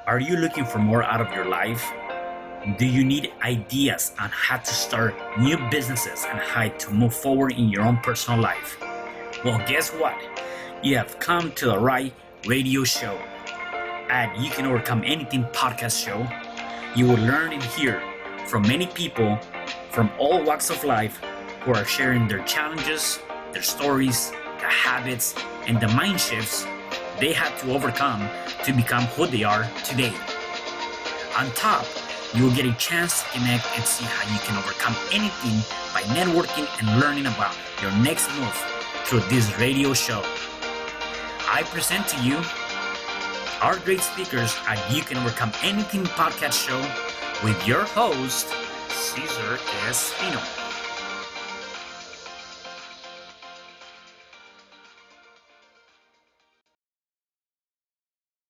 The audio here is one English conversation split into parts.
Are you looking for more out of your life? Do you need ideas on how to start new businesses and how to move forward in your own personal life? Well, guess what? You have come to the right radio show. At You Can Overcome Anything podcast show, you will learn and hear from many people from all walks of life who are sharing their challenges, their stories, the habits, and the mind shifts they had to overcome to become who they are today. On top, you will get a chance to connect and see how you can overcome anything by networking and learning about your next move through this radio show. I present to you our great speakers at You Can Overcome Anything podcast show with your host, Cesar Espino.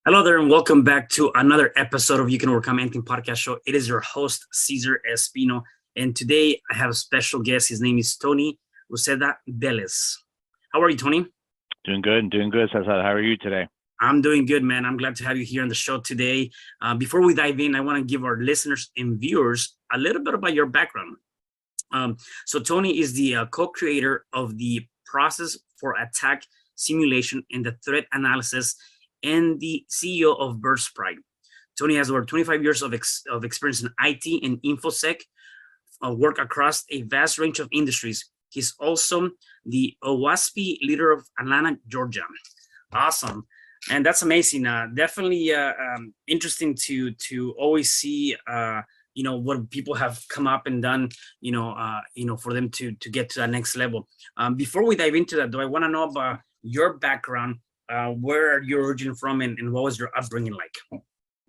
Hello there, and welcome back to another episode of You Can Overcome Anything podcast show. It is your host, Cesar Espino, and today I have a special guest. His name is Tony UcedaVélez. How are you, Tony? Doing good, Cesar. How are you today? I'm doing good, man. I'm glad to have you here on the show today. Before we dive in, I want to give our listeners and viewers a little bit about your background. So Tony is the co-creator of the process for attack simulation and the threat analysis and the CEO of VerSprite. Tony has over 25 years of experience in IT and InfoSec, work across a vast range of industries. He's also the OWASP leader of Atlanta, Georgia. Awesome. And that's amazing. Definitely interesting to always see, what people have come up and done, for them to get to that next level. Before we dive into that, though, I want to know about your background. Where are you originally from, and what was your upbringing like?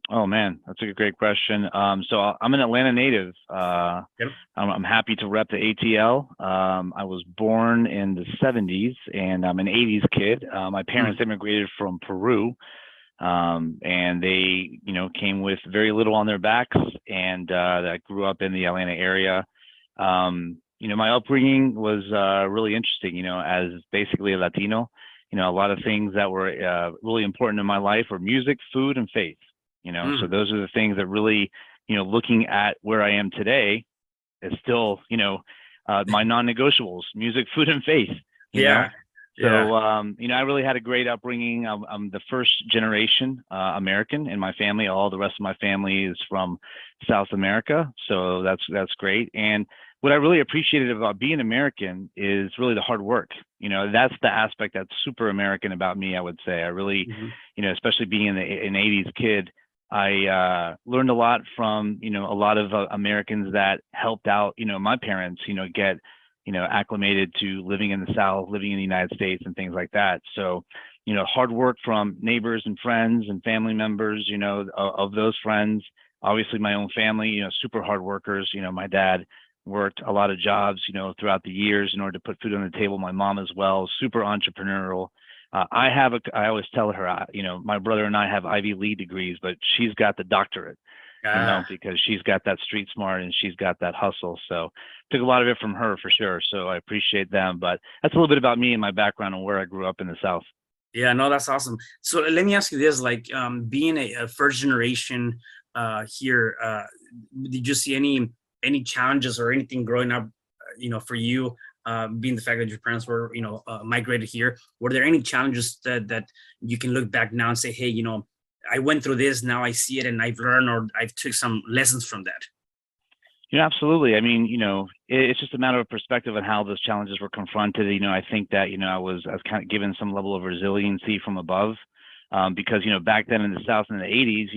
Oh man, that's a great question. So I'm an Atlanta native. Yep. I'm happy to rep the ATL. I was born in the 70s, and I'm an 80s kid. My parents immigrated from Peru, and they, came with very little on their backs. And I grew up in the Atlanta area. My upbringing was really interesting. As basically a Latino. A lot of things that were really important in my life were music, food, and faith. So those are the things that really, looking at where I am today, is still, my non-negotiables: music, food, and faith. Yeah. So, I really had a great upbringing. I'm the first generation American in my family. All the rest of my family is from South America. So that's great. And what I really appreciated about being American is really the hard work. That's the aspect that's super American about me, I would say. I really, especially being an 80s kid, I learned a lot from, a lot of Americans that helped out, my parents, get, acclimated to living in the South, living in the United States and things like that. So, hard work from neighbors and friends and family members, of those friends. Obviously, my own family, super hard workers. My dad worked a lot of jobs, throughout the years in order to put food on the table. My mom as well, super entrepreneurial. I always tell her, my brother and I have Ivy League degrees, but she's got the doctorate, because she's got that street smart and she's got that hustle. So took a lot of it from her for sure. So I appreciate them, but that's a little bit about me and my background and where I grew up in the South. Yeah, no, that's awesome. So let me ask you this, like, being a first generation here, did you see any challenges or anything growing up, for you, being the fact that your parents were, migrated here? Were there any challenges that you can look back now and say, hey, I went through this, now I see it and I've learned, or I've took some lessons from that? Absolutely. I mean, it's just a matter of perspective on how those challenges were confronted. I think that, I was kind of given some level of resiliency from above, because, back then in the South in the 80s,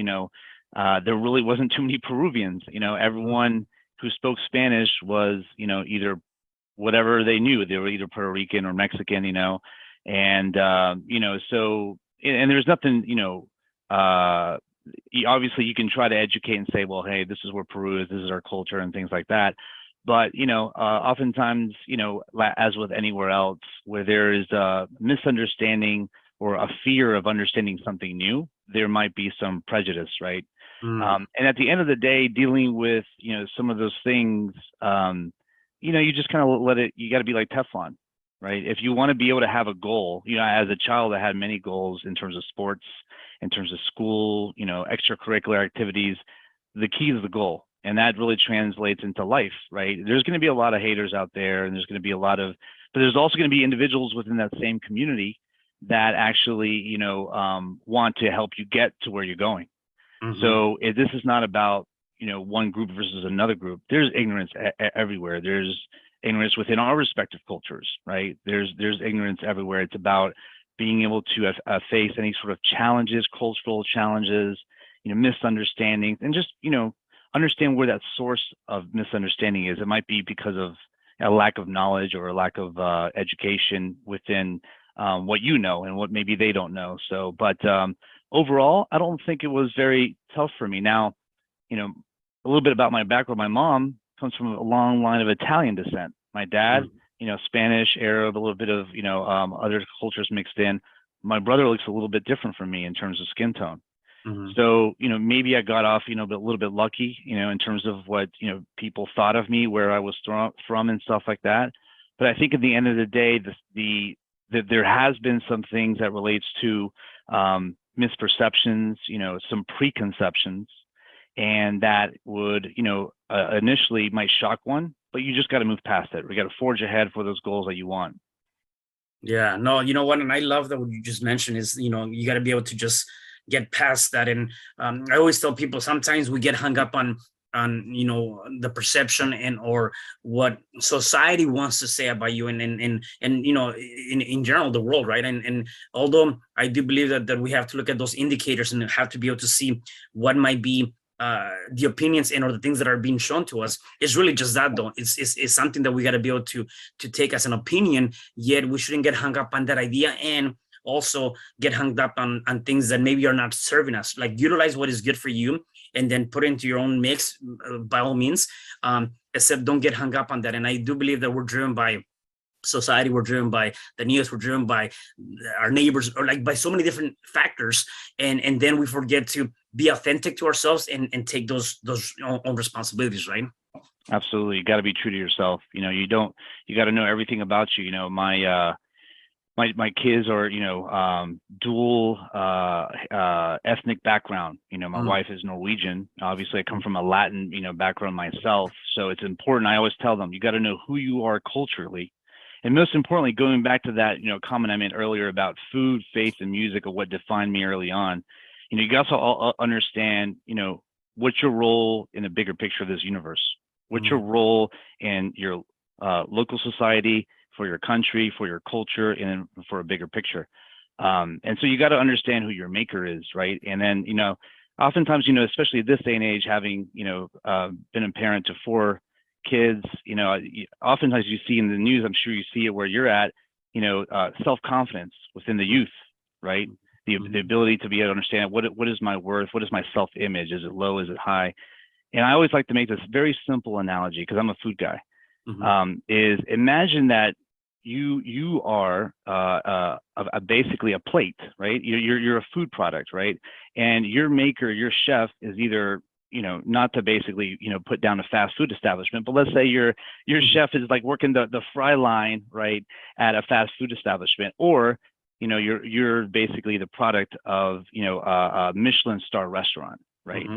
there really wasn't too many Peruvians. Everyone who spoke Spanish was, either whatever they knew. They were either Puerto Rican or Mexican, and, so, and there's nothing, obviously you can try to educate and say, well, hey, this is where Peru is, this is our culture and things like that. But, oftentimes, as with anywhere else, where there is a misunderstanding or a fear of understanding something new, there might be some prejudice, right? And at the end of the day, dealing with, some of those things, you just kind of let it, you got to be like Teflon, right? If you want to be able to have a goal, as a child, I had many goals in terms of sports in terms of school, extracurricular activities. The key is the goal. And that really translates into life, right? There's going to be a lot of haters out there, and there's going to be but there's also going to be individuals within that same community that actually, want to help you get to where you're going. Mm-hmm. So this is not about, one group versus another group. There's ignorance everywhere. There's ignorance within our respective cultures, right? There's ignorance everywhere. It's about being able to face any sort of challenges, cultural challenges, misunderstandings, and just, understand where that source of misunderstanding is. It might be because of a lack of knowledge or a lack of education within what you know and what maybe they don't know. So, but overall, I don't think it was very tough for me. Now, a little bit about my background. My mom comes from a long line of Italian descent. My dad, Spanish, Arab, a little bit of, other cultures mixed in. My brother looks a little bit different from me in terms of skin tone. Mm-hmm. So, maybe I got off, a little bit lucky, in terms of what, people thought of me, where I was from and stuff like that. But I think at the end of the day, that there has been some things that relates to misperceptions, some preconceptions, and that would, initially might shock one, but you just got to move past it. We got to forge ahead for those goals that you want. Yeah, no, you know what? And I love that what you just mentioned is, you got to be able to just get past that. And I always tell people, sometimes we get hung up on the perception and or what society wants to say about you and in general the world, right? And although I do believe that we have to look at those indicators and have to be able to see what might be the opinions and or the things that are being shown to us, it's really just that, though. It's something that we got to be able to take as an opinion, yet we shouldn't get hung up on that idea and also get hung up on things that maybe are not serving us. Like, utilize what is good for you and then put it into your own mix, by all means, except don't get hung up on that. And I do believe that we're driven by society, we're driven by the news, we're driven by our neighbors, or like by so many different factors, and then we forget to be authentic to ourselves and take those own responsibilities, right? Absolutely. You got to be true to yourself. You got to know everything about you. My kids are, dual ethnic background. My wife is Norwegian. Obviously, I come from a Latin, background myself. So it's important. I always tell them, you got to know who you are culturally. And most importantly, going back to that, comment I made earlier about food, faith, and music, of what defined me early on. You got to also understand, what's your role in the bigger picture of this universe? What's your role in your local society, for your country, for your culture, and for a bigger picture. And so you got to understand who your maker is, right? And then, oftentimes, especially this day and age, having, been a parent to 4 kids, oftentimes you see in the news, I'm sure you see it where you're at, self-confidence within the youth, right? The ability to be able to understand what is my worth? What is my self-image? Is it low? Is it high? And I always like to make this very simple analogy, because I'm a food guy. Is imagine that you are basically a plate, right? You're a food product, right? And your maker, your chef, is either, not to basically, put down a fast food establishment, but let's say your chef is like working the fry line, right, at a fast food establishment, or you're basically the product of a Michelin star restaurant, right?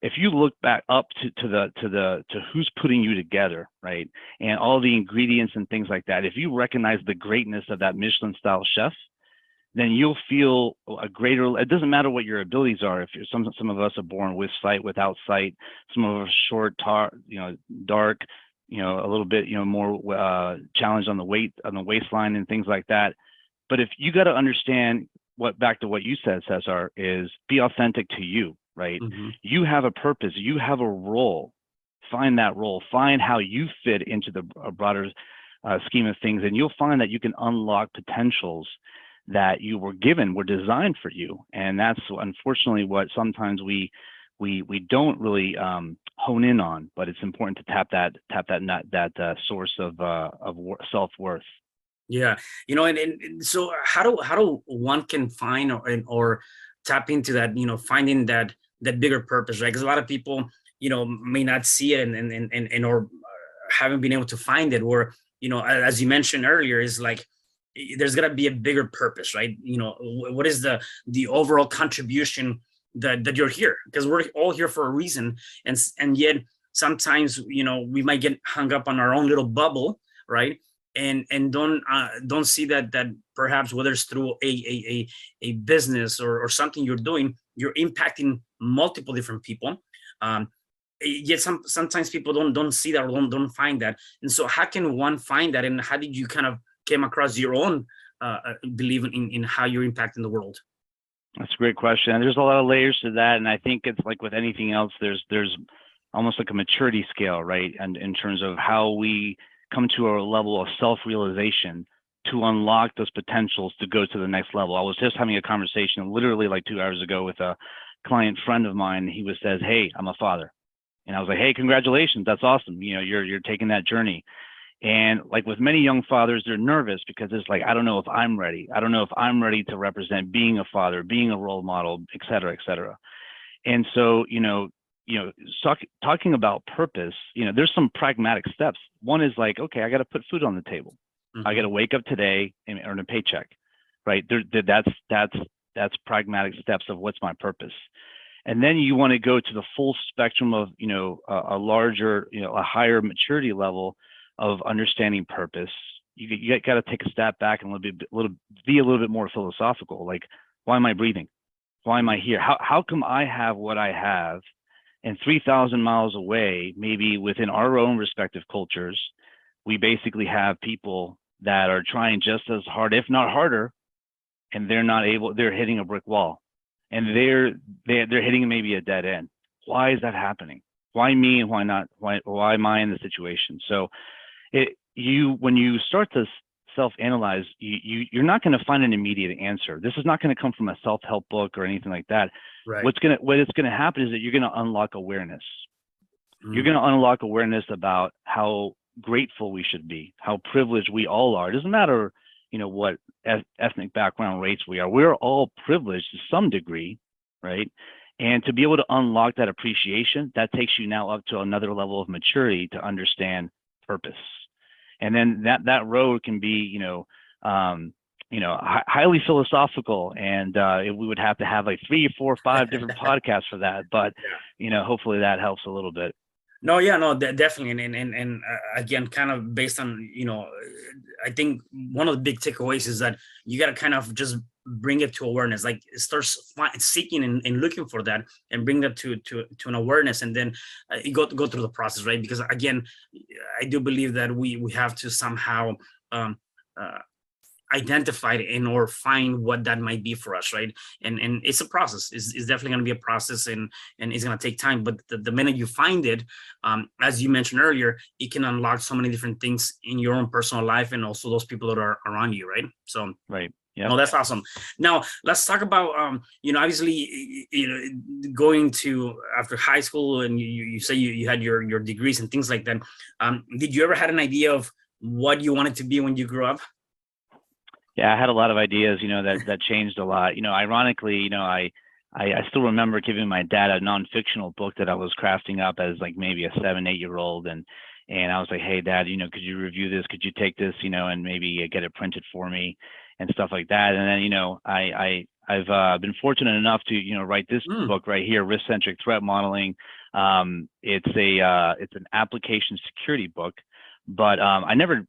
If you look back up to who's putting you together, right, and all the ingredients and things like that, if you recognize the greatness of that Michelin style chef, then you'll feel a greater. It doesn't matter what your abilities are. If some of us are born with sight, without sight, some of us short, dark, a little bit, more challenged on the waistline and things like that. But if you got to understand back to what you said, Cesar, is be authentic to you. Right? You have a purpose, you have a role. Find that role, find how you fit into the broader scheme of things, and you'll find that you can unlock potentials that you were designed for you. And that's unfortunately what sometimes we don't really hone in on, but it's important to tap that source of self-worth. Yeah, and so how do one can find or tap into that, finding that bigger purpose, right? Because a lot of people, may not see it and or haven't been able to find it, or, as you mentioned earlier, is like, there's got to be a bigger purpose, right? What is the overall contribution that you're here? Because we're all here for a reason, and yet sometimes we might get hung up on our own little bubble, right? And don't see that perhaps whether it's through a business or something you're doing, you're impacting multiple different people. Yet sometimes people don't see that, or don't find that. And so how can one find that, and how did you kind of came across your own belief in how you're impacting the world? That's a great question. And there's a lot of layers to that. And I think it's like with anything else, there's almost like a maturity scale, right? And in terms of how we come to a level of self-realization to unlock those potentials to go to the next level. I was just having a conversation literally like 2 hours ago with a client friend of mine. He says, "Hey, I'm a father." And I was like, "Hey, congratulations. That's awesome. You're taking that journey." And like with many young fathers, they're nervous because it's like, I don't know if I'm ready. I don't know if I'm ready to represent being a father, being a role model, et cetera, et cetera. And so, talking about purpose, there's some pragmatic steps. One is like, okay, I got to put food on the table. Mm-hmm. I got to wake up today and earn a paycheck, right? That's pragmatic steps of what's my purpose. And then you want to go to the full spectrum of, a larger, a higher maturity level of understanding purpose. You got to take a step back and be a little bit more philosophical. Like, why am I breathing? Why am I here? How come I have what I have? And 3,000 miles away, maybe within our own respective cultures, we basically have people that are trying just as hard, if not harder, and they're not able. They're hitting a brick wall, and they're hitting maybe a dead end. Why is that happening? Why me and why not? Why am I in the situation? So when you start to self-analyze, you're not going to find an immediate answer. This is not going to come from a self-help book or anything like that. Right. What is going to happen is that you're going to unlock awareness. You're going to unlock awareness about how grateful we should be, how privileged we all are. It doesn't matter, what ethnic background, race we are. We're all privileged to some degree, right? And to be able to unlock that appreciation, that takes you now up to another level of maturity to understand purpose. And then that road can be, highly philosophical, and we would have to have like 3, 4, 5 different podcasts for that. But hopefully that helps a little bit. No, yeah, no, definitely, and again, kind of based on I think one of the big takeaways is that you got to kind of just bring it to awareness, like start seeking and looking for that, and bring that to an awareness, and then you go through the process, right? Because again, I do believe that we have to somehow identify it or find what that might be for us, right? And it's a process. It's definitely going to be a process, and it's going to take time. But the minute you find it, as you mentioned earlier, it can unlock so many different things in your own personal life, and also those people that are around you, right? So right. Yeah. No, that's awesome. Now let's talk about obviously going to after high school, and you say you had your degrees and things like that. Did you ever had an idea of what you wanted to be when you grew up? Yeah, I had a lot of ideas, that changed a lot. Ironically, I still remember giving my dad a non-fictional book that I was crafting up as like maybe a 7, 8-year-old, and I was like, "Hey, Dad, could you review this? Could you take this, and maybe get it printed for me and stuff like that?" And then, I've been fortunate enough to write this book right here, Risk-Centric Threat Modeling. It's an application security book. But I never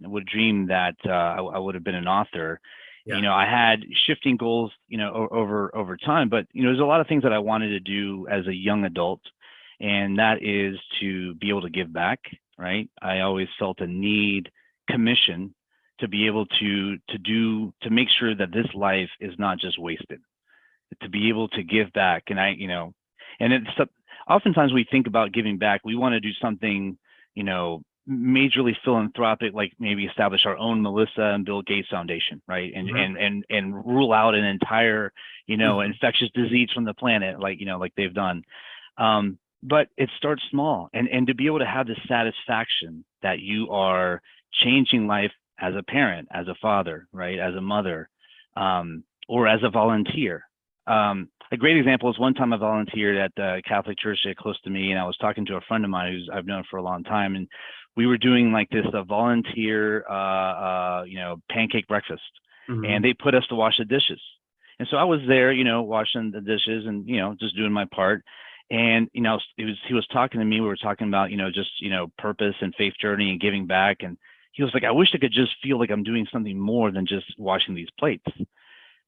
would dream that I would have been an author. Yeah. I had shifting goals, over time, but there's a lot of things that I wanted to do as a young adult, and that is to be able to give back. Right? I always felt a need, commission, to be able to make sure that this life is not just wasted, to be able to give back. And and it's oftentimes we think about giving back, we want to do something, majorly philanthropic, like maybe establish our own Melissa and Bill Gates Foundation, right? And rule out an entire, infectious disease from the planet, like they've done. But it starts small, and to be able to have the satisfaction that you are changing life as a parent, as a father, right, as a mother, or as a volunteer. A great example is one time I volunteered at the Catholic church close to me, and I was talking to a friend of mine who's I've known for a long time, and we were doing like this volunteer, pancake breakfast, and they put us to wash the dishes. And so I was there, washing the dishes and, just doing my part. And, he was talking to me, we were talking about, just, purpose and faith journey and giving back. And he was like, I wish I could just feel like I'm doing something more than just washing these plates.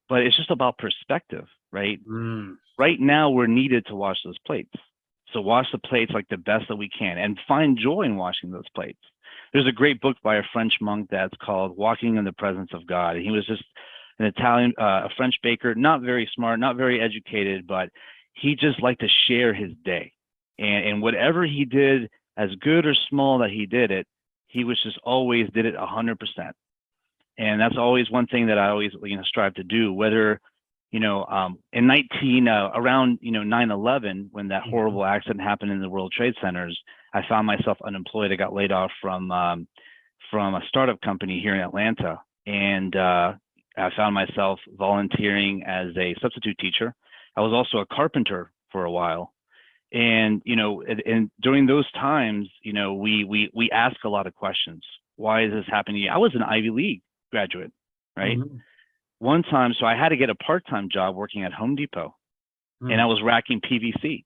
But it's just about perspective, right? Right now we're needed to wash those plates. So wash the plates like the best that we can and find joy in washing those plates. There's a great book by a French monk that's called Walking in the Presence of God. And he was just an Italian, a French baker, not very smart, not very educated, but he just liked to share his day. And whatever he did, as good or small that he did it, he was just always did it 100%. And that's always one thing that I always, strive to do, whether, in around 9/11, when that horrible accident happened in the World Trade Centers, I found myself unemployed. I got laid off from a startup company here in Atlanta. And I found myself volunteering as a substitute teacher. I was also a carpenter for a while. And, and during those times, we ask a lot of questions. Why is this happening? I was an Ivy League graduate, right? One time, so I had to get a part-time job working at Home Depot, and I was racking PVC,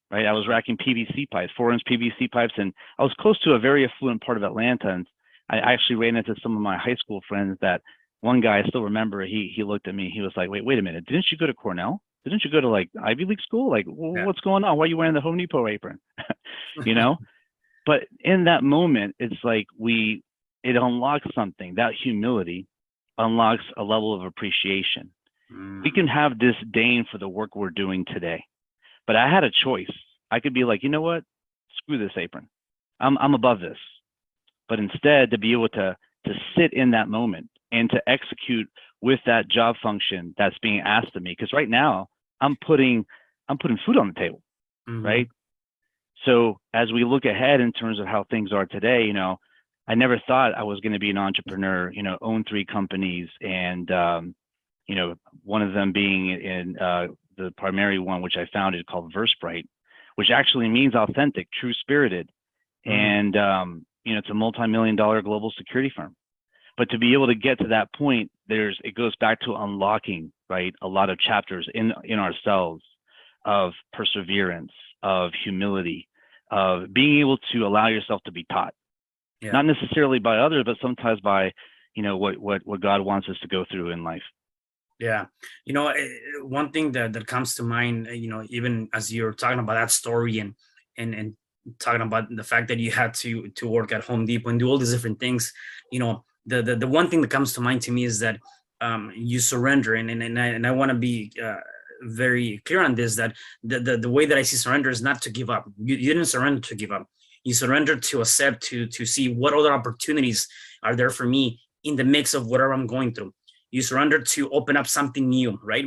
right? I was racking PVC pipes, 4-inch PVC pipes, and I was close to a very affluent part of Atlanta. And I actually ran into some of my high school friends that one guy, I still remember, he looked at me, he was like, wait a minute, didn't you go to Cornell? Didn't you go to like Ivy League school? Like, what's going on? Why are you wearing the Home Depot apron? But in that moment, it's like it unlocks something. That humility unlocks a level of appreciation. We can have disdain for the work we're doing today, but I had a choice. I could be like, you know what? Screw this apron. I'm above this. But instead, to be able to sit in that moment and to execute with that job function that's being asked of me, because right now I'm putting food on the table, right? So as we look ahead in terms of how things are today, I never thought I was going to be an entrepreneur, own 3 companies, and one of them being in the primary one, which I founded, called VerSprite, which actually means authentic, true spirited, and it's a multi-million-dollar global security firm. But to be able to get to that point, it goes back to unlocking, right, a lot of chapters in ourselves of perseverance, of humility, of being able to allow yourself to be taught, not necessarily by others, but sometimes by, what God wants us to go through in life. Yeah. One thing that comes to mind, even as you're talking about that story and talking about the fact that you had to work at Home Depot and do all these different things, the one thing that comes to mind to me is that you surrender, and I want to be very clear on this, that the way that I see surrender is not to give up. You didn't surrender to give up. You surrender to accept, to see what other opportunities are there for me in the mix of whatever I'm going through. You surrender to open up something new, right?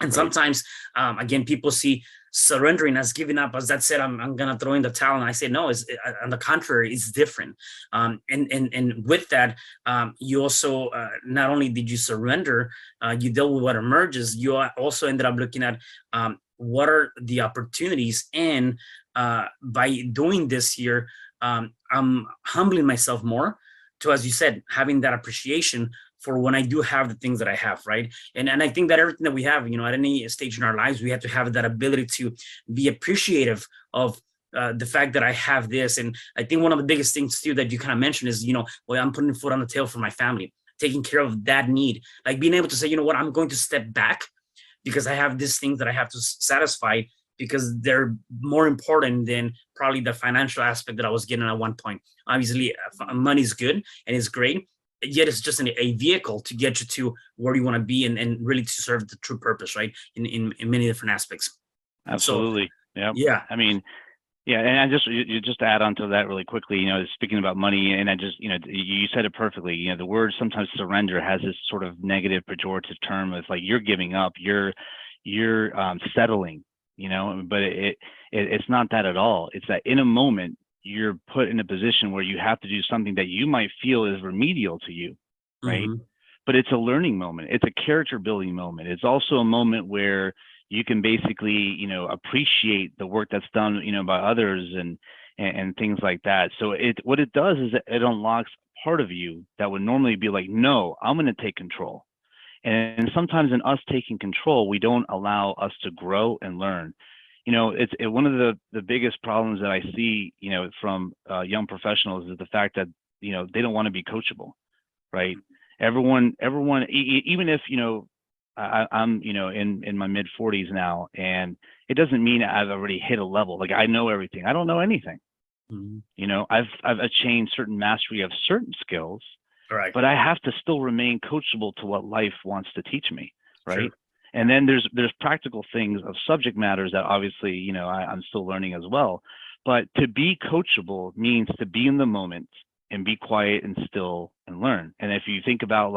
And sometimes, again, people see surrendering as giving up, as that said, I'm gonna throw in the towel. And I say, no, it's on the contrary, it's different. And with that, you also not only did you surrender, you dealt with what emerges. You also ended up looking at what are the opportunities, and by doing this here, I'm humbling myself more to, as you said, having that appreciation for when I do have the things that I have, right? And I think that everything that we have, at any stage in our lives, we have to have that ability to be appreciative of the fact that I have this. And I think one of the biggest things too that you kind of mentioned is, well, I'm putting food on the table for my family, taking care of that need, like being able to say, what, I'm going to step back because I have these things that I have to satisfy, because they're more important than probably the financial aspect that I was getting at one point. Obviously, money is good and it's great, yet it's just a vehicle to get you to where you want to be, and really to serve the true purpose, right? In many different aspects. Absolutely. So, yeah. I mean, yeah. And you just add on to that really quickly, speaking about money, and you said it perfectly. The word sometimes surrender has this sort of negative pejorative term. It's like you're giving up, you're settling, but it's not that at all. It's that in a moment, you're put in a position where you have to do something that you might feel is remedial to you, right? but it's a learning moment. It's a character building moment. It's also a moment where you can basically, appreciate the work that's done, by others and things like that. So what it does is it unlocks part of you that would normally be like, no, I'm going to take control. And sometimes in us taking control, we don't allow us to grow and learn. It's one of the biggest problems that I see, from young professionals is the fact that, they don't want to be coachable, right? Everyone, even if, I'm, in my mid 40s now, and it doesn't mean I've already hit a level. Like I know everything. I don't know anything. I've achieved certain mastery of certain skills, Right. but I have to still remain coachable to what life wants to teach me, right? Sure. And then there's practical things of subject matters that obviously, I'm still learning as well. But to be coachable means to be in the moment and be quiet and still and learn. And if you think about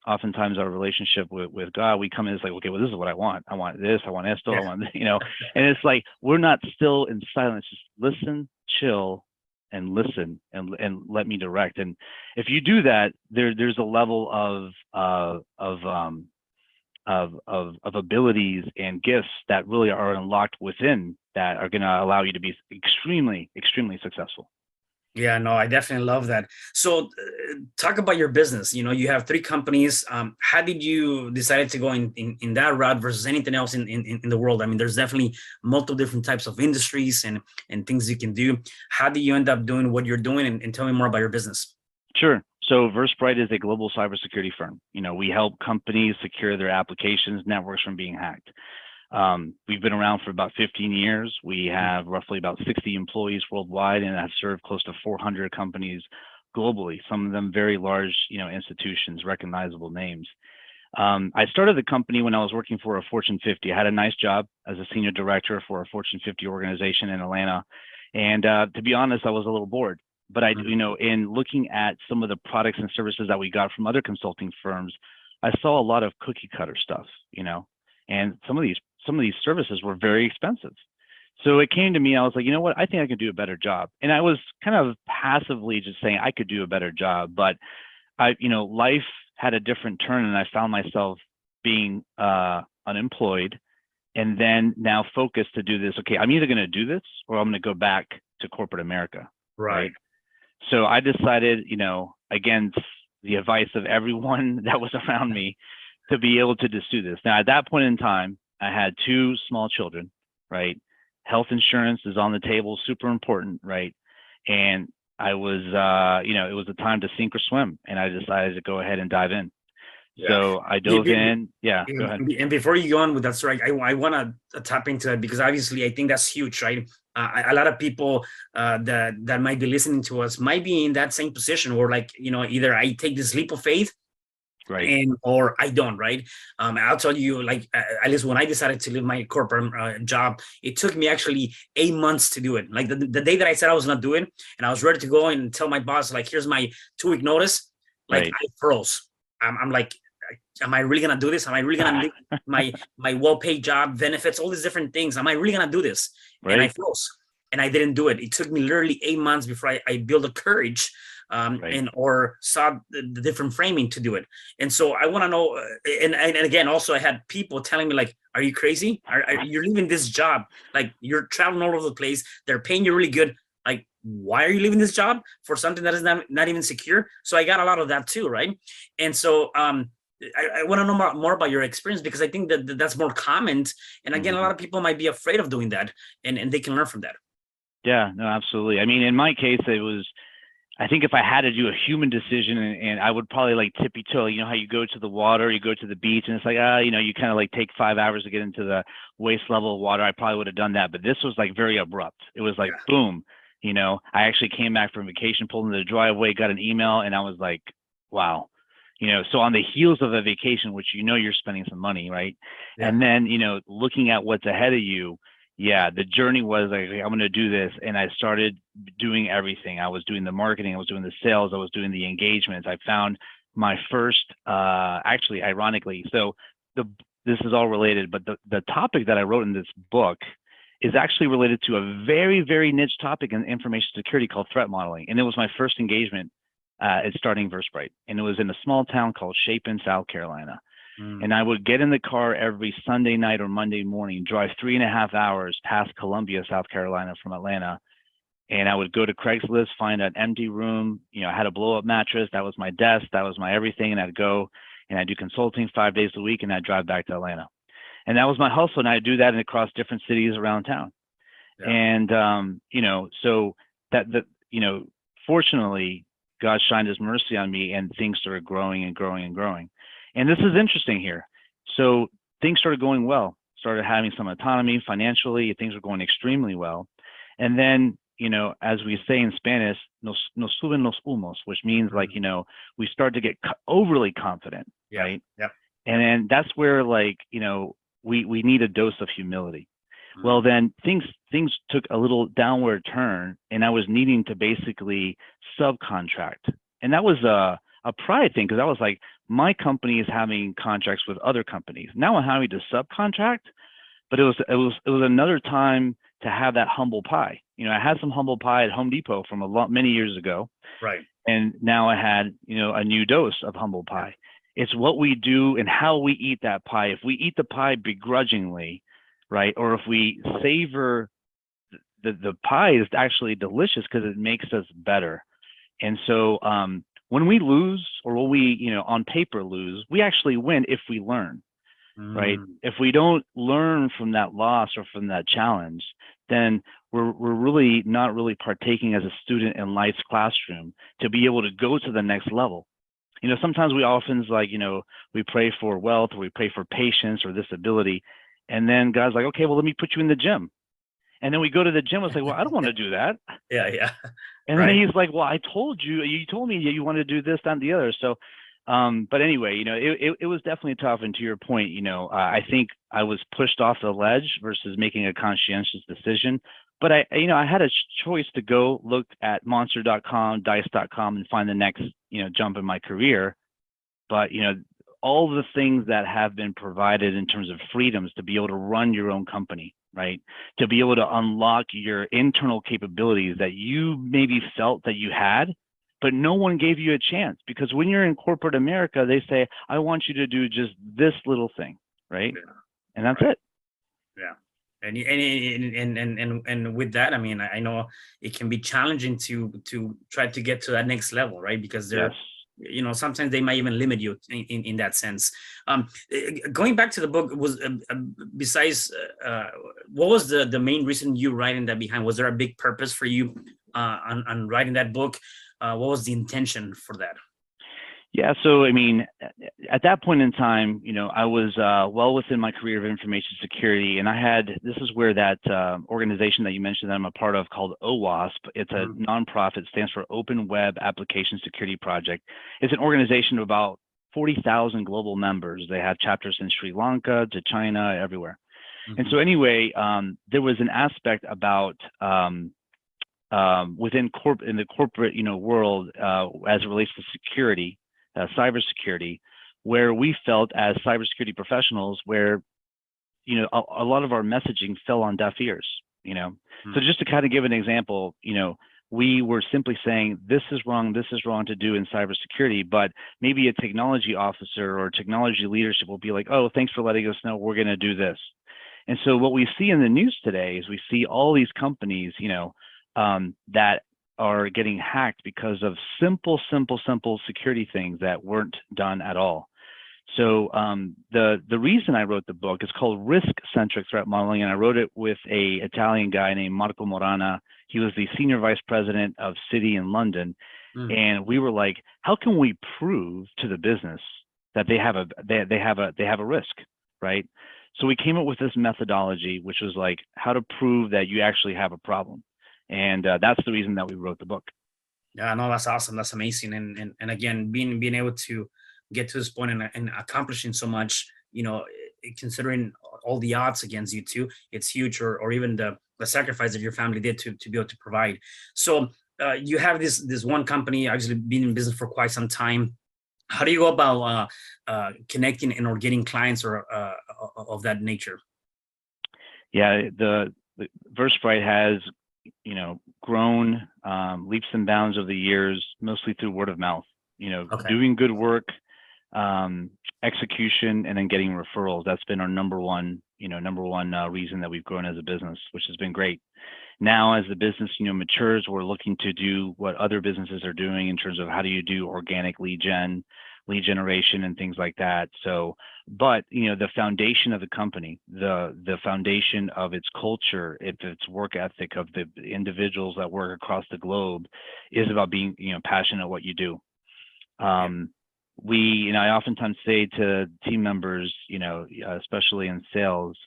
oftentimes our relationship with God, we come in, it's like, okay, well, this is what I want. I want this, I want esto, I want, and it's like, we're not still in silence, just listen, chill, and listen and let me direct. And if you do that, there's a level of abilities and gifts that really are unlocked within that are going to allow you to be extremely, extremely successful. Yeah, no, I definitely love that. So talk about your business. You have 3 companies. How did you decide to go in that route versus anything else in the world? I mean, there's definitely multiple different types of industries and things you can do. How did you end up doing what you're doing? And tell me more about your business. Sure. So VerSprite is a global cybersecurity firm. We help companies secure their applications, networks from being hacked. We've been around for about 15 years. We have roughly about 60 employees worldwide and have served close to 400 companies globally, some of them very large, institutions, recognizable names. I started the company when I was working for a Fortune 50. I had a nice job as a senior director for a Fortune 50 organization in Atlanta. And to be honest, I was a little bored. But in looking at some of the products and services that we got from other consulting firms, I saw a lot of cookie cutter stuff, and some of these services were very expensive. So it came to me, I was like, you know what, I think I could do a better job. And I was kind of passively just saying I could do a better job, but life had a different turn and I found myself being unemployed and then now focused to do this. Okay, I'm either going to do this or I'm going to go back to corporate America. Right. So I decided, against the advice of everyone that was around me, to be able to just do this. Now, at that point in time, I had 2 small children, right? Health insurance is on the table, super important, right? And I was, it was a time to sink or swim, and I decided to go ahead and dive in. Yeah. So I dove in. Yeah, go ahead. And before you go on with that story, I want to tap into that because obviously I think that's huge, right? A lot of people that might be listening to us might be in that same position where either I take this leap of faith, right, or I don't, right? I'll tell you, at least when I decided to leave my corporate job, it took me actually 8 months to do it. Like the day that I said I was not doing, and I was ready to go and tell my boss, like, here's my 2-week notice. Like, right. I froze. I'm like, am I really gonna do this? Am I really gonna leave my well-paid job, benefits, all these different things? Am I really gonna do this? Right. And I froze, and I didn't do it. It took me literally 8 months before I built the courage right. or saw the different framing to do it. And so I want to know, and again, also I had people telling me like, are you crazy? You're leaving this job? Like, you're traveling all over the place. They're paying you really good. Like, why are you leaving this job for something that is not even secure? So I got a lot of that too, right? And so I want to know more about your experience because I think that's more common. And again, a lot of people might be afraid of doing that, and they can learn from that. Yeah, no, absolutely. I mean, in my case, it was, I think if I had to do a human decision and I would probably like tippy toe, how you go to the water, you go to the beach and it's like, you kind of like take 5 hours to get into the waist level of water. I probably would have done that. But this was like very abrupt. It was like, boom, I actually came back from vacation, pulled into the driveway, got an email, and I was like, wow. So on the heels of a vacation, which you're spending some money, right? Yeah. And then, looking at what's ahead of you, yeah, the journey was like, I'm going to do this. And I started doing everything. I was doing the marketing, I was doing the sales, I was doing the engagements. I found my first, actually, ironically, so this is all related, but the topic that I wrote in this book is actually related to a very, very niche topic in information security called threat modeling. And it was my first engagement at starting VerSprite, and it was in a small town called Chapin, South Carolina. Mm. And I would get in the car every Sunday night or Monday morning, drive 3.5 hours past Columbia, South Carolina from Atlanta. And I would go to Craigslist, find an empty room. You know, I had a blow up mattress. That was my desk. That was my everything. And I'd go and I'd do consulting 5 days a week, and I'd drive back to Atlanta. And that was my hustle. And I'd do that across different cities around town. Yeah. And, you know, so you know, fortunately, God shined his mercy on me, and things started growing and growing and growing. And this is interesting here. So things started going well, started having some autonomy financially. Things were going extremely well. And then, you know, as we say in Spanish, nos suben los humos, which means like, you know, we start to get overly confident, Yeah. right? Yeah. And then that's where, like, you know, we need a dose of humility. Mm. Well, then things took a little downward turn, and I was needing to basically subcontract. And that was a pride thing, because I was like, my company is having contracts with other companies. Now I'm having to subcontract, but it was another time to have that humble pie. You know, I had some humble pie at Home Depot from many years ago. Right. And now I had, you know, a new dose of humble pie. It's what we do and how we eat that pie. If we eat the pie begrudgingly, right, or if we savor the pie, is actually delicious because it makes us better. And so when we lose, or when we, you know, on paper lose, we actually win if we learn, right? If we don't learn from that loss or from that challenge, then we're really not really partaking as a student in life's classroom to be able to go to the next level. You know, sometimes we often, like, you know, we pray for wealth, or we pray for patience or this ability, and then God's like, okay, well, let me put you in the gym. And then we go to the gym and say, well, I don't want to do that. Yeah, yeah. And then he's like, well, I told you, you told me you wanted to do this, that, and the other. So, but anyway, you know, it was definitely tough. And to your point, you know, I think I was pushed off the ledge versus making a conscientious decision. But you know, I had a choice to go look at monster.com, dice.com, and find the next, you know, jump in my career. But, you know, all the things that have been provided in terms of freedoms to be able to run your own company, right? To be able to unlock your internal capabilities that you maybe felt that you had, but no one gave you a chance. Because when you're in corporate America, they say, I want you to do just this little thing, right? Yeah. And that's it. Yeah. And with that, I mean, I know it can be challenging to try to get to that next level, right? Because they're, you know, sometimes they might even limit you in that sense. Going back to the book, was besides what was the main reason you writing that behind? Was there a big purpose for you on writing that book? What was the intention for that? Yeah, so I mean, at that point in time, you know, I was well within my career of information security, and I had, this is where that organization that you mentioned that I'm a part of called OWASP. It's a nonprofit, stands for Open Web Application Security Project. It's an organization of about 40,000 global members. They have chapters in Sri Lanka to China, everywhere. And so anyway, there was an aspect about within in the corporate, you know, world as it relates to security, cybersecurity, where we felt as cybersecurity professionals, where, you know, a lot of our messaging fell on deaf ears, you know. So just to kind of give an example, you know, we were simply saying, this is wrong to do in cybersecurity, but maybe a technology officer or technology leadership will be like, oh, thanks for letting us know, we're going to do this. And so what we see in the news today is we see all these companies, you know, that are getting hacked because of simple security things that weren't done at all. So the reason I wrote the book is called Risk-Centric Threat Modeling, and I wrote it with a Italian guy named Marco Morana. He was the senior vice president of Citi in London, and we were like, how can we prove to the business that they have a risk, right? So we came up with this methodology, which was like how to prove that you actually have a problem. And that's the reason that we wrote the book. Yeah, no, that's awesome. That's amazing. And again, being able to get to this point and accomplishing so much, you know, considering all the odds against you too, it's huge. Or even the sacrifice that your family did to be able to provide. So you have this one company, obviously been in business for quite some time. How do you go about connecting and or getting clients or of that nature? Yeah, the VerSprite has, grown leaps and bounds over the years, mostly through word of mouth. Okay. Doing good work, execution, and then getting referrals. That's been our number one reason that we've grown as a business, which has been great. Now, as the business matures, we're looking to do what other businesses are doing in terms of how do you do organic lead generation, and things like that. So, but the foundation of the company, the foundation of its culture, its work ethic, of the individuals that work across the globe, is about being passionate at what you do. I oftentimes say to team members, especially in sales,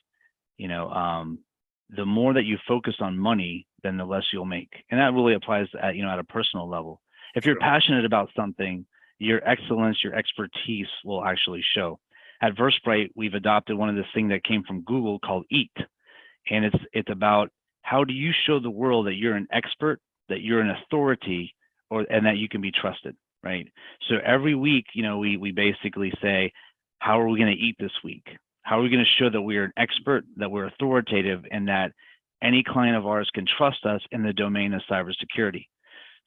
the more that you focus on money, then the less you'll make. And that really applies at a personal level. If you're passionate about something, your excellence, your expertise will actually show. At VerSprite, we've adopted one of this thing that came from Google called EAT. And it's about, how do you show the world that you're an expert, that you're an authority, and that you can be trusted, right? So every week, we basically say, how are we going to eat this week? How are we going to show that we're an expert, that we're authoritative, and that any client of ours can trust us in the domain of cybersecurity?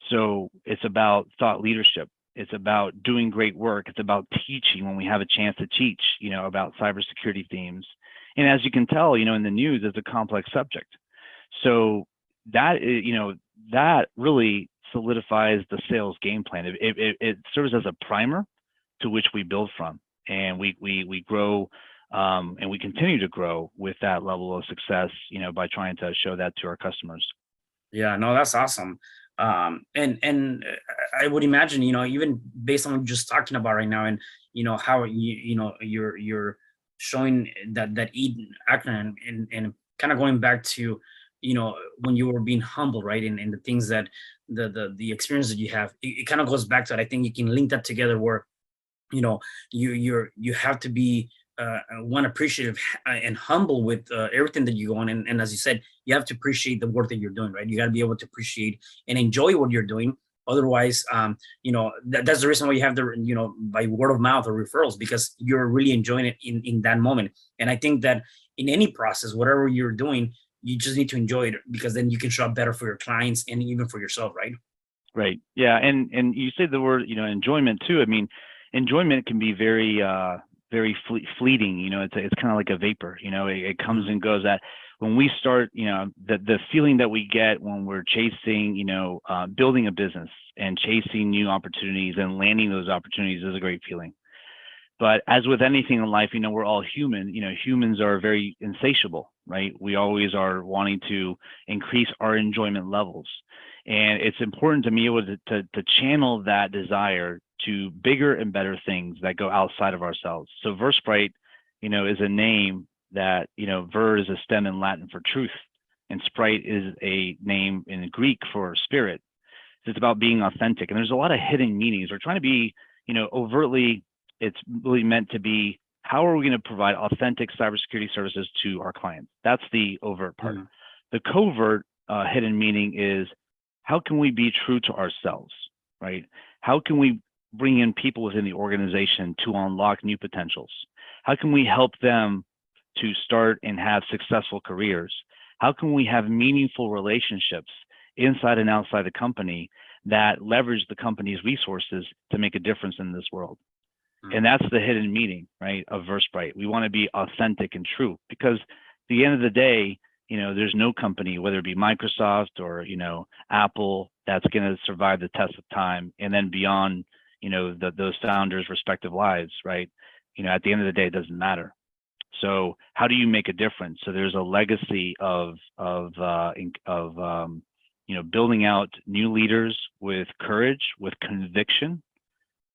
So it's about thought leadership. It's about doing great work. It's about teaching when we have a chance to teach, about cybersecurity themes. And as you can tell, in the news, it's a complex subject. So that that really solidifies the sales game plan. It serves as a primer to which we build from, and we grow, and we continue to grow with that level of success, by trying to show that to our customers. Yeah, no, that's awesome. And I would imagine, even based on what you're just talking about right now, and how you're showing that EAT acronym, and kind of going back to when you were being humble, right? And the things that the experience that you have, it kind of goes back to it. I think you can link that together, where you have to be one, appreciative and humble with everything that you go on, and as you said, you have to appreciate the work that you're doing, right? You got to be able to appreciate and enjoy what you're doing. Otherwise, that's the reason why you have the by word of mouth or referrals, because you're really enjoying it in that moment. And I think that in any process, whatever you're doing, you just need to enjoy it, because then you can show up better for your clients and even for yourself, right? Right. Yeah. And you say the word enjoyment too. I mean, enjoyment can be very fleeting. It's kind of like a vapor. It comes and goes. That when we start, the feeling that we get when we're chasing, building a business and chasing new opportunities and landing those opportunities, is a great feeling. But as with anything in life, we're all human. Humans are very insatiable, right? We always are wanting to increase our enjoyment levels. And it's important to be able to channel that desire to bigger and better things that go outside of ourselves. So VerSprite, is a name that, Ver is a stem in Latin for truth, and Sprite is a name in Greek for spirit. So it's about being authentic. And there's a lot of hidden meanings. We're trying to be, overtly, it's really meant to be, how are we going to provide authentic cybersecurity services to our clients? That's the overt part. The covert hidden meaning is, how can we be true to ourselves, right? How can we bring in people within the organization to unlock new potentials? How can we help them to start and have successful careers? How can we have meaningful relationships inside and outside the company that leverage the company's resources to make a difference in this world? And that's the hidden meaning, right, of VerSprite. We want to be authentic and true, because at the end of the day, there's no company, whether it be Microsoft or, Apple, that's going to survive the test of time and then beyond, those founders' respective lives, right? At the end of the day, it doesn't matter. So how do you make a difference? So there's a legacy of building out new leaders with courage, with conviction,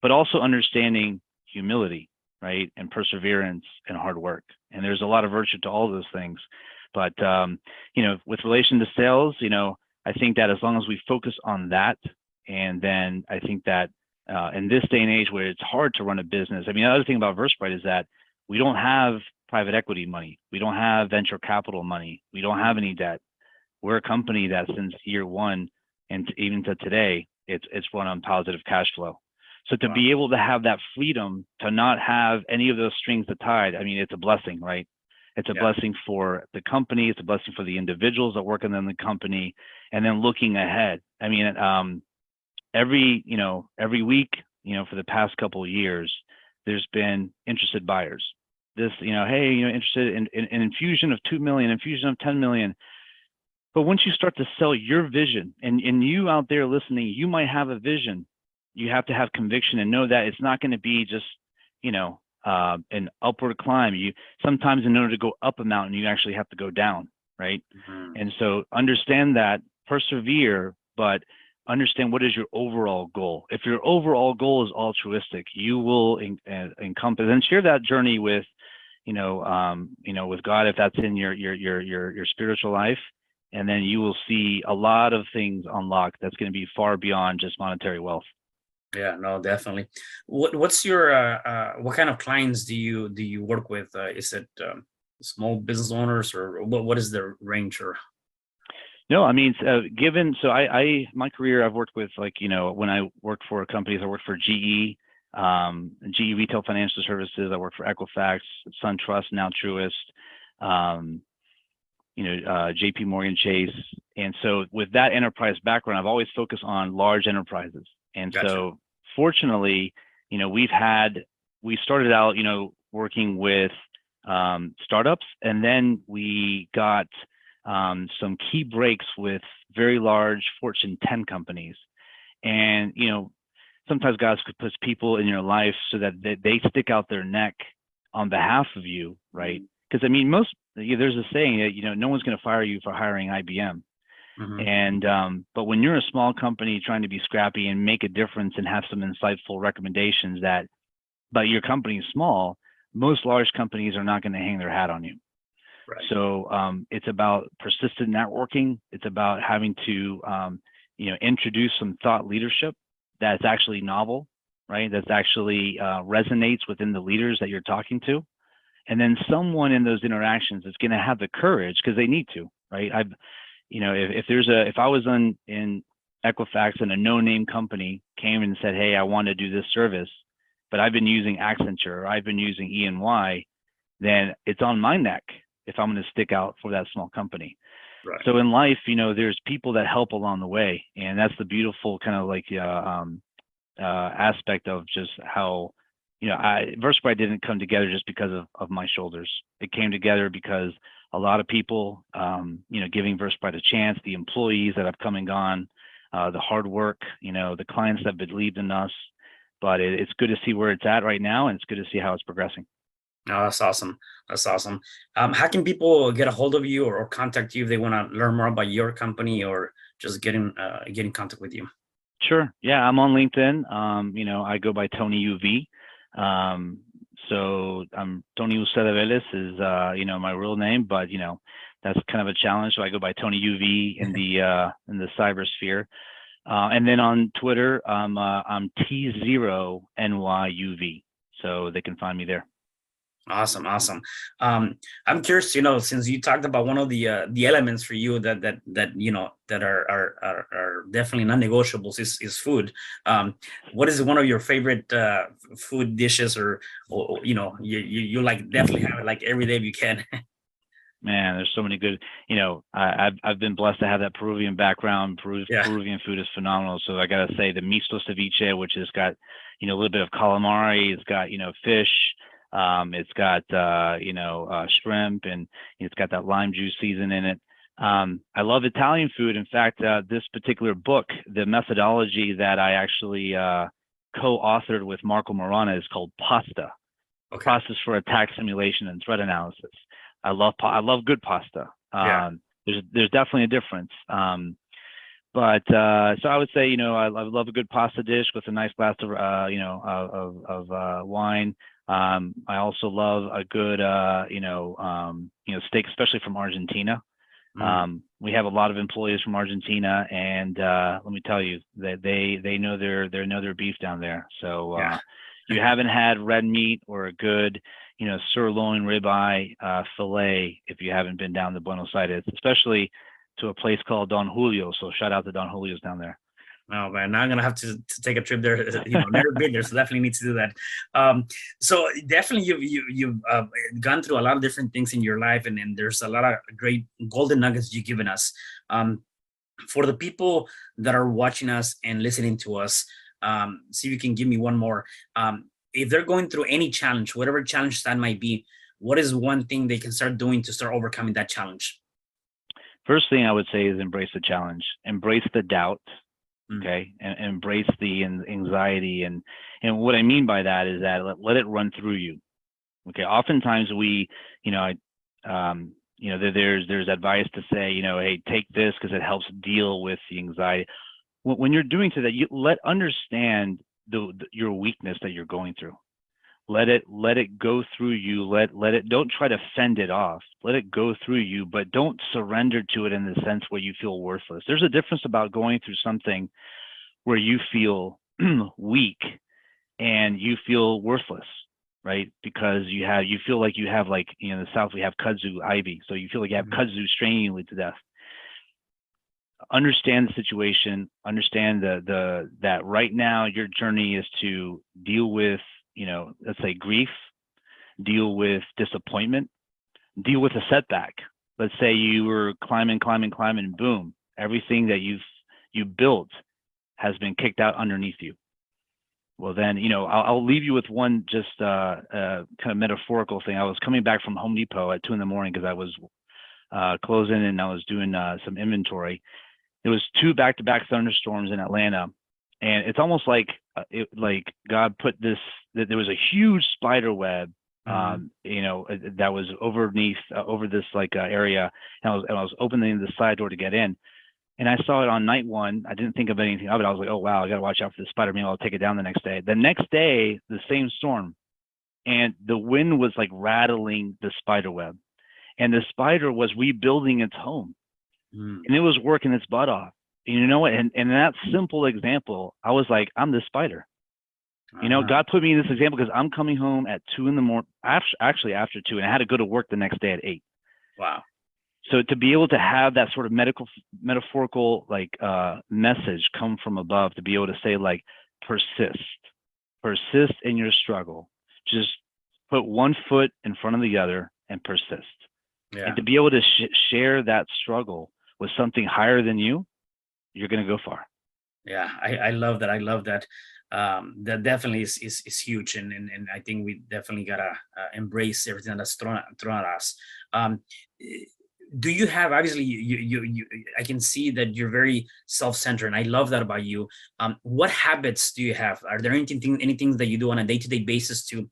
but also understanding humility, right? And perseverance and hard work. And there's a lot of virtue to all of those things. But, with relation to sales, I think that as long as we focus on that, and then I think that in this day and age where it's hard to run a business, I mean, the other thing about VerSprite is that we don't have private equity money. We don't have venture capital money. We don't have any debt. We're a company that since year one and even to today, it's run on positive cash flow. So to be able to have that freedom to not have any of those strings tied, I mean, it's a blessing, right? It's a Yeah. blessing for the company. It's a blessing for the individuals that work in the company. And then looking ahead, I mean, every week, for the past couple of years, there's been interested buyers. This, hey, interested in infusion of 2 million, infusion of 10 million. But once you start to sell your vision, and you out there listening, you might have a vision. You have to have conviction and know that it's not going to be just, an upward climb. Sometimes in order to go up a mountain, you actually have to go down, right? Mm-hmm. And so understand that, persevere, but understand what is your overall goal. If your overall goal is altruistic, you will encompass and share that journey with, with God, if that's in your spiritual life, and then you will see a lot of things unlocked that's going to be far beyond just monetary wealth. Yeah, no, definitely. What's your what kind of clients do you work with? Is it small business owners, or what is the range? Or No, I mean, my career, I've worked with, when I worked for companies, I worked for GE, GE Retail Financial Services. I worked for Equifax, SunTrust, now Truist, JP Morgan Chase. And so with that enterprise background, I've always focused on large enterprises. And Gotcha. so fortunately, we started out, working with startups, and then we got some key breaks with very large Fortune 10 companies. And, sometimes God puts people in your life so that they stick out their neck on behalf of you, right? Because, I mean, there's a saying that, no one's going to fire you for hiring IBM. Mm-hmm. And, but when you're a small company trying to be scrappy and make a difference and have some insightful recommendations but your company is small, most large companies are not going to hang their hat on you. Right. So it's about persistent networking. It's about having to, introduce some thought leadership that's actually novel, right? That's actually resonates within the leaders that you're talking to. And then someone in those interactions is going to have the courage, because they need to, right? If I was in Equifax and a no-name company came and said, hey, I want to do this service, but I've been using Accenture, or I've been using E&Y, then it's on my neck if I'm going to stick out for that small company. Right. So in life, there's people that help along the way. And that's the beautiful kind of aspect of just how, VerSprite didn't come together just because of my shoulders. It came together because a lot of people, giving VerSprite a chance, the employees that have come and gone, the hard work, the clients that believed in us. But it's good to see where it's at right now, and it's good to see how it's progressing. Oh, that's awesome. That's awesome. How can people get a hold of you, or contact you if they want to learn more about your company, or just get in contact with you? Sure. Yeah, I'm on LinkedIn. I go by Tony UV. So I'm Tony UcedaVélez is my real name, but that's kind of a challenge. So I go by Tony UV in the cybersphere. And then on Twitter, I'm T0NYUV. So they can find me there. Awesome. I'm curious, since you talked about one of the elements for you that are definitely non-negotiables is food. What is one of your favorite food dishes, or you like definitely have it like every day if you can? Man, there's so many good. I've been blessed to have that Peruvian background. Yeah. Peruvian food is phenomenal. So I gotta say the misto ceviche, which has got a little bit of calamari. It's got fish. It's got shrimp, and it's got that lime juice season in it. I love Italian food. In fact, this particular book, the methodology that I actually co-authored with Marco Morana, is called PASTA. Okay. Process for attack simulation and threat analysis. I love good pasta. Yeah. There's definitely a difference. But so I would say, I love a good pasta dish with a nice glass of wine. I also love a good steak, especially from Argentina. We have a lot of employees from Argentina, and let me tell you that they know their beef down there. So you haven't had red meat or a good sirloin ribeye fillet if you haven't been down to Buenos Aires, especially to a place called Don Julio. So shout out to Don Julio's down there. Oh man, now I'm gonna have to take a trip there. Never been there, so definitely need to do that. So definitely you've gone through a lot of different things in your life, and there's a lot of great golden nuggets you've given us. For the people that are watching us and listening to us, see if you can give me one more. If they're going through any challenge, whatever challenge that might be, what is one thing they can start doing to start overcoming that challenge? First thing I would say is embrace the challenge, embrace the doubt, Mm. okay, and embrace the anxiety. And what I mean by that is that let it run through you. Okay, oftentimes we, there's advice to say, hey, take this because it helps deal with the anxiety. When you're doing to that, you understand your weakness that you're going through. Let it go through you. Let it, don't try to fend it off. Let it go through you, but don't surrender to it in the sense where you feel worthless. There's a difference about going through something where you feel weak and you feel worthless, right? Because you feel like you have, like, in the South we have kudzu ivy, so you feel like you have kudzu straining you to death. Understand the situation. Understand that right now your journey is to deal with, let's say, grief, deal with disappointment, deal with a setback. Let's say you were climbing, and boom, everything that you built has been kicked out underneath you. Well, then, I'll leave you with one just kind of metaphorical thing. I was coming back from Home Depot at 2 a.m. because I was closing and I was doing some inventory. There was 2 back-to-back thunderstorms in Atlanta, and it's almost like God put this, that there was a huge spider web, that was underneath over this area, and I was opening the side door to get in, and I saw it on night 1. I didn't think of anything of it. I was like, oh wow, I got to watch out for the spider. Maybe I'll take it down the next day. The next day, the same storm, and the wind was like rattling the spider web, and the spider was rebuilding its home. And it was working its butt off. You know what? And that simple example, I was like, I'm the spider. God put me in this example because I'm coming home at 2 a.m, actually after 2, and I had to go to work the next day at 8. Wow. So to be able to have that sort of metaphorical message come from above, to be able to say, like, persist in your struggle. Just put one foot in front of the other and persist. Yeah. And to be able to share that struggle with something higher than you, you're going to go far. Yeah, I love that. I love that. That definitely is huge, and I think we definitely gotta embrace everything that's thrown at us. Do you have, obviously you I can see that you're very self-centered, and I love that about you. What habits do you have? Are there anything that you do on a day-to-day basis to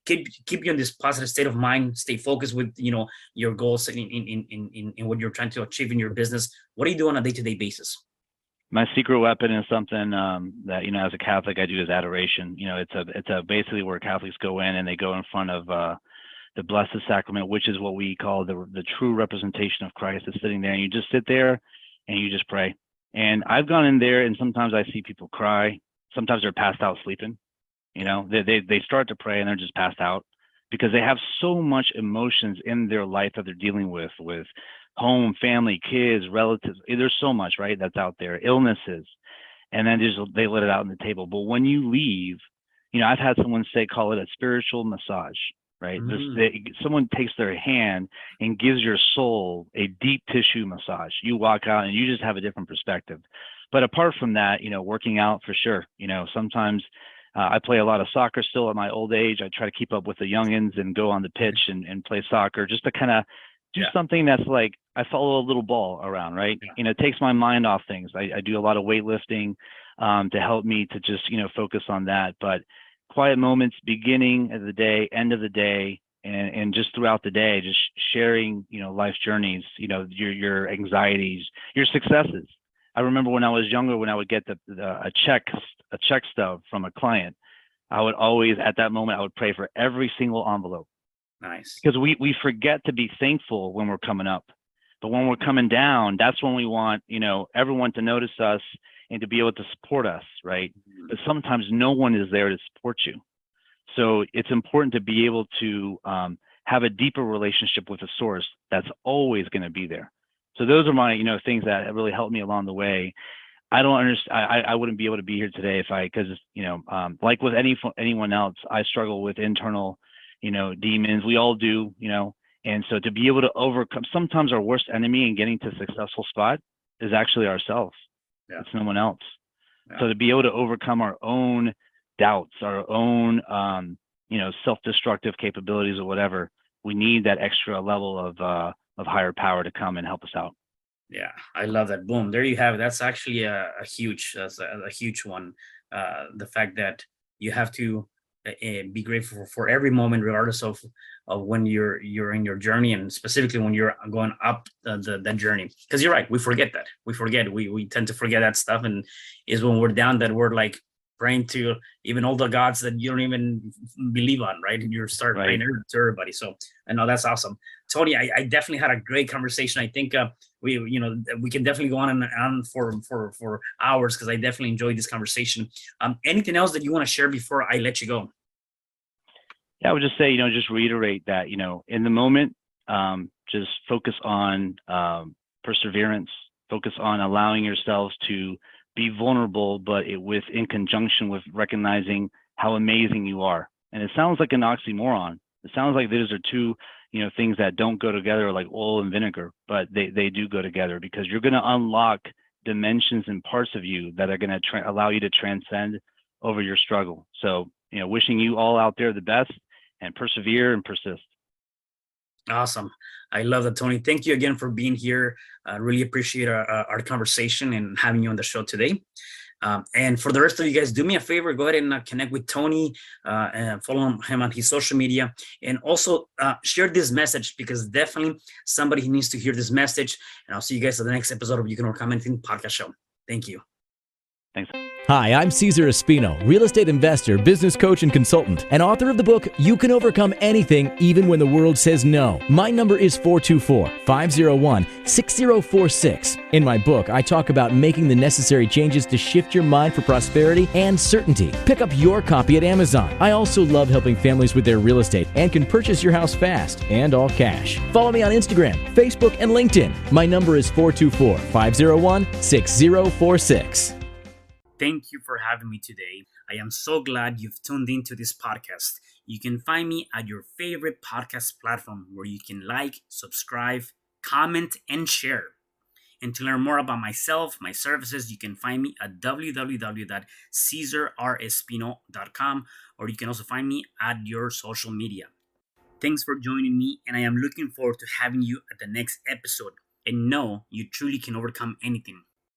keep you in this positive state of mind, stay focused with your goals in what you're trying to achieve in your business? What do you do on a day-to-day basis? My secret weapon is something that, as a Catholic, I do is adoration. It's a basically where Catholics go in and they go in front of the Blessed Sacrament, which is what we call the true representation of Christ. Is sitting there, and you just sit there and you just pray. And I've gone in there, and sometimes I see people cry. Sometimes they're passed out sleeping. They start to pray and they're just passed out because they have so much emotions in their life that they're dealing with home, family, kids, relatives. There's so much, right, that's out there, illnesses, and then they let it out on the table. But when you leave, I've had someone call it a spiritual massage, right? Someone takes their hand and gives your soul a deep tissue massage. You walk out and you just have a different perspective. But apart from that, working out for sure. Sometimes I play a lot of soccer still at my old age. I try to keep up with the youngins and go on the pitch and play soccer, just to kind of do something that's like, I follow a little ball around, right? Yeah. It takes my mind off things. I do a lot of weightlifting to help me to just, focus on that. But quiet moments, beginning of the day, end of the day, and just throughout the day, just sharing, life's journeys, your anxieties, your successes. I remember when I was younger, when I would get a check stub from a client, I would always, at that moment, I would pray for every single envelope. Nice. Because we forget to be thankful when we're coming up, but when we're coming down, that's when we want, everyone to notice us and to be able to support us, right? But sometimes no one is there to support you. So it's important to be able to have a deeper relationship with the source that's always going to be there. So those are my, things that really helped me along the way. I don't understand. I wouldn't be able to be here today if because like with anyone else, I struggle with internal, demons. We all do, and so to be able to overcome, sometimes our worst enemy in getting to a successful spot is actually ourselves. Yeah. It's no one else. Yeah. So to be able to overcome our own doubts, our own, self-destructive capabilities or whatever, we need that extra level of higher power to come and help us out. Yeah, I love that. Boom, there you have it. That's actually that's a huge one. The fact that you have to be grateful for every moment, regardless of when you're in your journey, and specifically when you're going up that journey. Because you're right, we forget that. We tend to forget that stuff, and is when we're down that we're like praying to even all the gods that you don't even believe on, right? And you start praying to everybody. So I know that's awesome, Tony. I definitely had a great conversation. I think we can definitely go on and on for hours, because I definitely enjoyed this conversation. Anything else that you want to share before I let you go? Yeah, I would just say, just reiterate that, in the moment, just focus on perseverance, focus on allowing yourselves to be vulnerable, but in conjunction with recognizing how amazing you are. And it sounds like an oxymoron. It sounds like those are two, things that don't go together, like oil and vinegar, but they do go together, because you're going to unlock dimensions and parts of you that are going to allow you to transcend over your struggle. So, wishing you all out there the best, and persevere and persist. Awesome. I love that, Tony. Thank you again for being here. I really appreciate our conversation and having you on the show today. And for the rest of you guys, do me a favor, go ahead and connect with Tony and follow him on his social media, and also share this message, because definitely somebody needs to hear this message. And I'll see you guys at the next episode of You Can Overcome Anything podcast show. Thank you. Thanks. Hi, I'm Cesar Espino, real estate investor, business coach, and consultant, and author of the book, You Can Overcome Anything, Even When the World Says No. My number is 424-501-6046. In my book, I talk about making the necessary changes to shift your mind for prosperity and certainty. Pick up your copy at Amazon. I also love helping families with their real estate and can purchase your house fast and all cash. Follow me on Instagram, Facebook, and LinkedIn. My number is 424-501-6046. Thank you for having me today. I am so glad you've tuned into this podcast. You can find me at your favorite podcast platform, where you can like, subscribe, comment, and share. And to learn more about myself, my services, you can find me at www.cesarrespino.com, or you can also find me at your social media. Thanks for joining me, and I am looking forward to having you at the next episode. And know you truly can overcome anything.